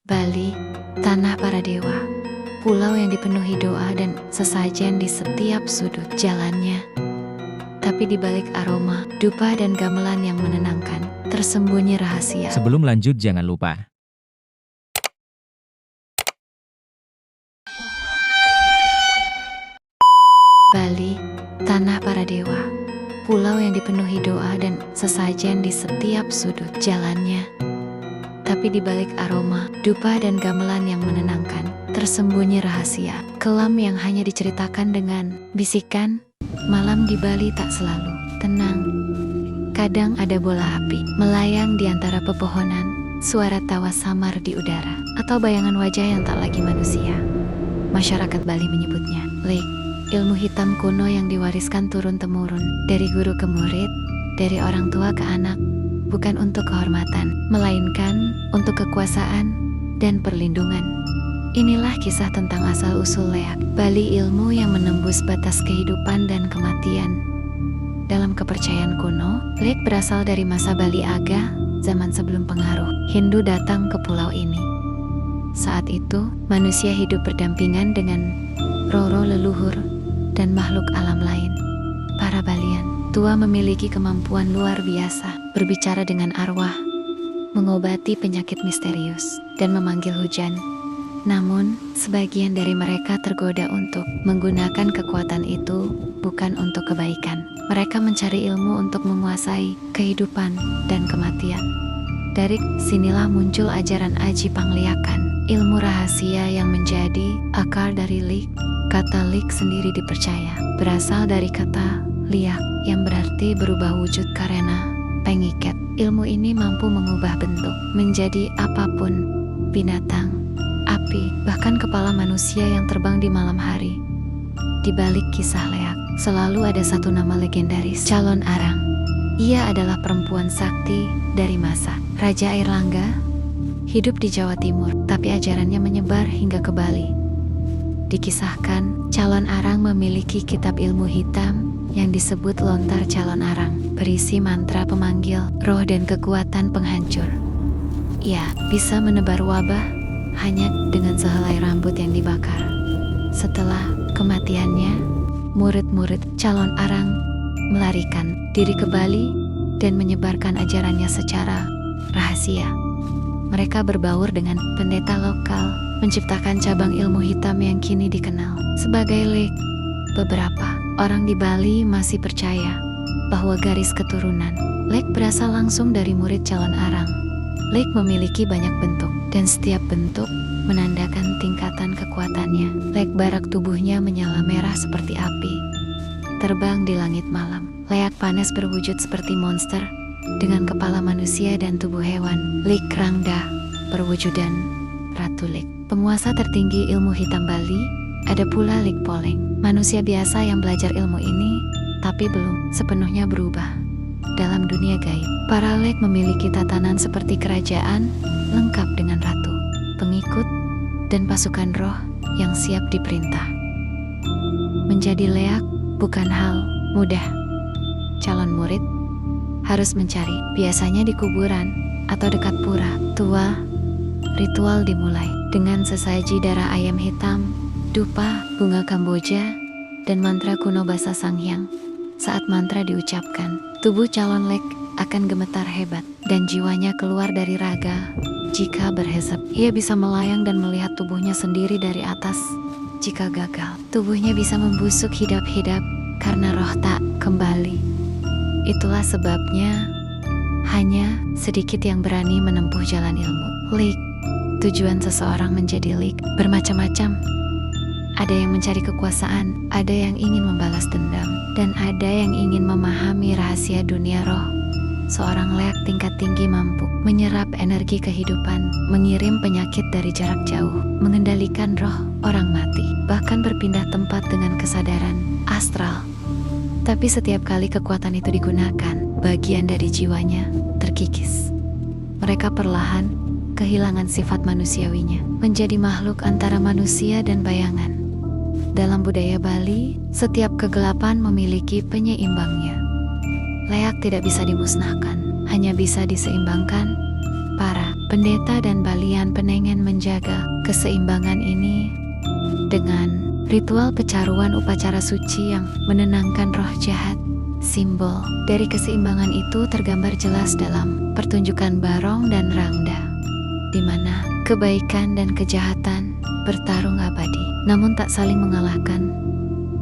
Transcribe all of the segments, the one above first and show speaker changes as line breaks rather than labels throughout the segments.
Bali, tanah para dewa. Pulau yang dipenuhi doa dan sesajen di setiap sudut jalannya. Tapi di balik aroma, dupa dan gamelan yang menenangkan, tersembunyi rahasia.
Sebelum lanjut jangan lupa
Bali, tanah para dewa. Pulau yang dipenuhi doa dan sesajen di setiap sudut jalannya. Tapi di balik aroma, dupa dan gamelan yang menenangkan, tersembunyi rahasia. Kelam yang hanya diceritakan dengan bisikan. Malam di Bali tak selalu tenang. Kadang ada bola api melayang di antara pepohonan, suara tawa samar di udara, atau bayangan wajah yang tak lagi manusia. Masyarakat Bali menyebutnya lek, ilmu hitam kuno yang diwariskan turun-temurun dari guru ke murid, dari orang tua ke anak. Bukan untuk kehormatan, melainkan untuk kekuasaan dan perlindungan. Inilah kisah tentang asal-usul leak, Bali ilmu yang menembus batas kehidupan dan kematian. Dalam kepercayaan kuno, leak berasal dari masa Bali Aga, zaman sebelum pengaruh Hindu datang ke pulau ini. Saat itu, manusia hidup berdampingan dengan roh-roh leluhur dan makhluk alam lain. Para Balian tua memiliki kemampuan luar biasa, berbicara dengan arwah, mengobati penyakit misterius, dan memanggil hujan. Namun, sebagian dari mereka tergoda untuk menggunakan kekuatan itu bukan untuk kebaikan. Mereka mencari ilmu untuk menguasai kehidupan dan kematian. Dari sinilah muncul ajaran Aji Pangliakan, ilmu rahasia yang menjadi akar dari lik. Kata lik sendiri dipercaya berasal dari kata liak yang berarti berubah wujud karena pengikat. Ilmu ini mampu mengubah bentuk menjadi apapun, binatang, api, bahkan kepala manusia yang terbang di malam hari. Di balik kisah leak, selalu ada satu nama legendaris, Calon Arang. Ia adalah perempuan sakti dari masa Raja Airlangga, hidup di Jawa Timur, tapi ajarannya menyebar hingga ke Bali. Dikisahkan, Calon Arang memiliki kitab ilmu hitam yang disebut Lontar Calon Arang, berisi mantra pemanggil roh dan kekuatan penghancur. Ia bisa menebar wabah hanya dengan sehelai rambut yang dibakar. Setelah kematiannya, murid-murid Calon Arang melarikan diri ke Bali dan menyebarkan ajarannya secara rahasia. Mereka berbaur dengan pendeta lokal, menciptakan cabang ilmu hitam yang kini dikenal sebagai lek. Beberapa orang di Bali masih percaya bahwa garis keturunan lek berasal langsung dari murid Calon Arang. Lek memiliki banyak bentuk, dan setiap bentuk menandakan tingkatan kekuatannya. Lek barak tubuhnya menyala merah seperti api, terbang di langit malam. Leak panas berwujud seperti monster, dengan kepala manusia dan tubuh hewan. Lik Rangda, perwujudan Ratu Lik, penguasa tertinggi ilmu hitam Bali. Ada pula Lik Poleng, manusia biasa yang belajar ilmu ini, tapi belum sepenuhnya berubah. Dalam dunia gaib, para Lek memiliki tatanan seperti kerajaan, lengkap dengan ratu, pengikut, dan pasukan roh yang siap diperintah. Menjadi leak bukan hal mudah. Calon murid harus mencari, biasanya di kuburan atau dekat pura tua. Ritual dimulai dengan sesaji darah ayam hitam, dupa, bunga kamboja, dan mantra kuno Basa Sanghyang. Saat mantra diucapkan, tubuh calon lek akan gemetar hebat, dan jiwanya keluar dari raga. Jika berhisap, ia bisa melayang dan melihat tubuhnya sendiri dari atas. Jika gagal, tubuhnya bisa membusuk hidap-hidap karena roh tak kembali. Itulah sebabnya hanya sedikit yang berani menempuh jalan ilmu. Lik, tujuan seseorang menjadi lik bermacam-macam. Ada yang mencari kekuasaan, ada yang ingin membalas dendam, dan ada yang ingin memahami rahasia dunia roh. Seorang leak tingkat tinggi mampu menyerap energi kehidupan, mengirim penyakit dari jarak jauh, mengendalikan roh orang mati, bahkan berpindah tempat dengan kesadaran astral. Tapi setiap kali kekuatan itu digunakan, bagian dari jiwanya terkikis. Mereka perlahan kehilangan sifat manusiawinya, menjadi makhluk antara manusia dan bayangan. Dalam budaya Bali, setiap kegelapan memiliki penyeimbangnya. Leak tidak bisa dimusnahkan, hanya bisa diseimbangkan. Para Pendeta dan Balian Penengen menjaga keseimbangan ini dengan ritual pecaruan upacara suci yang menenangkan roh jahat. Simbol dari keseimbangan itu tergambar jelas dalam pertunjukan Barong dan Rangda, di mana kebaikan dan kejahatan bertarung abadi, namun tak saling mengalahkan.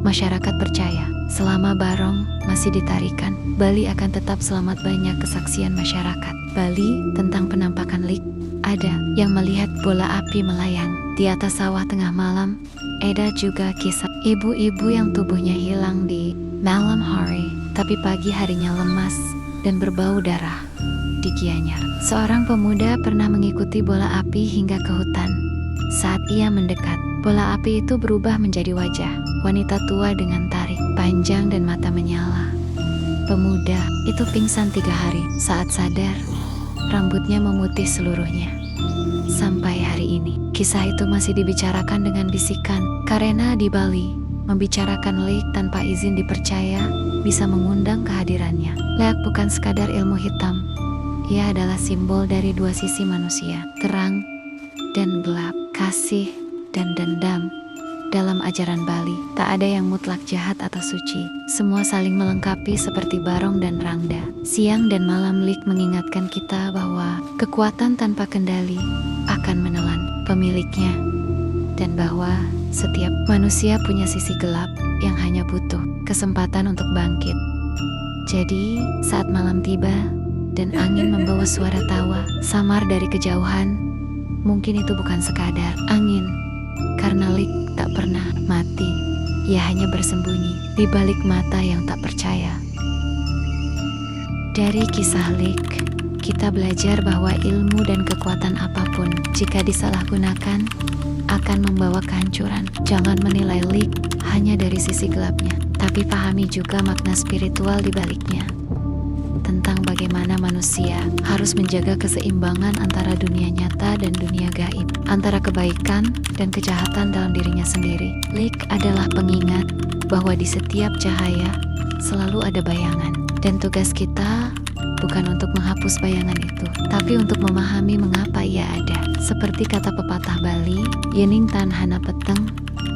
Masyarakat percaya, selama Barong masih ditarikan, Bali akan tetap selamat. Banyak kesaksian masyarakat Bali tentang penampakan Lik. Ada yang melihat bola api melayang di atas sawah tengah malam. Ada juga kisah ibu-ibu yang tubuhnya hilang di malam hari, tapi pagi harinya lemas dan berbau darah di Gianyar. Seorang pemuda pernah mengikuti bola api hingga ke hutan. Saat ia mendekat, bola api itu berubah menjadi wajah wanita tua dengan tarik panjang dan mata menyala. Pemuda itu pingsan 3 hari. Saat sadar, rambutnya memutih seluruhnya. Sampai hari ini, kisah itu masih dibicarakan dengan bisikan, karena di Bali, membicarakan Lik tanpa izin dipercaya bisa mengundang kehadirannya. Leak bukan sekadar ilmu hitam, ia adalah simbol dari dua sisi manusia, terang dan gelap, kasih dan dendam. Dalam ajaran Bali, tak ada yang mutlak jahat atau suci. Semua saling melengkapi seperti Barong dan Rangda. Siang dan malam Lik mengingatkan kita bahwa kekuatan tanpa kendali akan menelan pemiliknya, dan bahwa setiap manusia punya sisi gelap yang hanya butuh kesempatan untuk bangkit. Jadi, saat malam tiba dan angin membawa suara tawa samar dari kejauhan, mungkin itu bukan sekadar angin, karena Lik tak pernah mati. Ia hanya bersembunyi di balik mata yang tak percaya. Dari kisah Lik, kita belajar bahwa ilmu dan kekuatan apapun, jika disalahgunakan, akan membawa kehancuran. Jangan menilai Lik hanya dari sisi gelapnya, tapi pahami juga makna spiritual di baliknya. Tentang bagaimana manusia harus menjaga keseimbangan antara dunia nyata dan dunia gaib, antara kebaikan dan kejahatan dalam dirinya sendiri. Lik adalah pengingat bahwa di setiap cahaya selalu ada bayangan, dan tugas kita bukan untuk menghapus bayangan itu, tapi untuk memahami mengapa ia ada. Seperti kata pepatah Bali, yening tan hana peteng,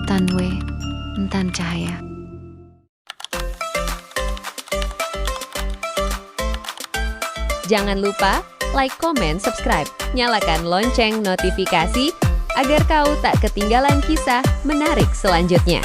tanwe entan cahaya.
Jangan lupa like, comment, subscribe, nyalakan lonceng notifikasi agar kau tak ketinggalan kisah menarik selanjutnya.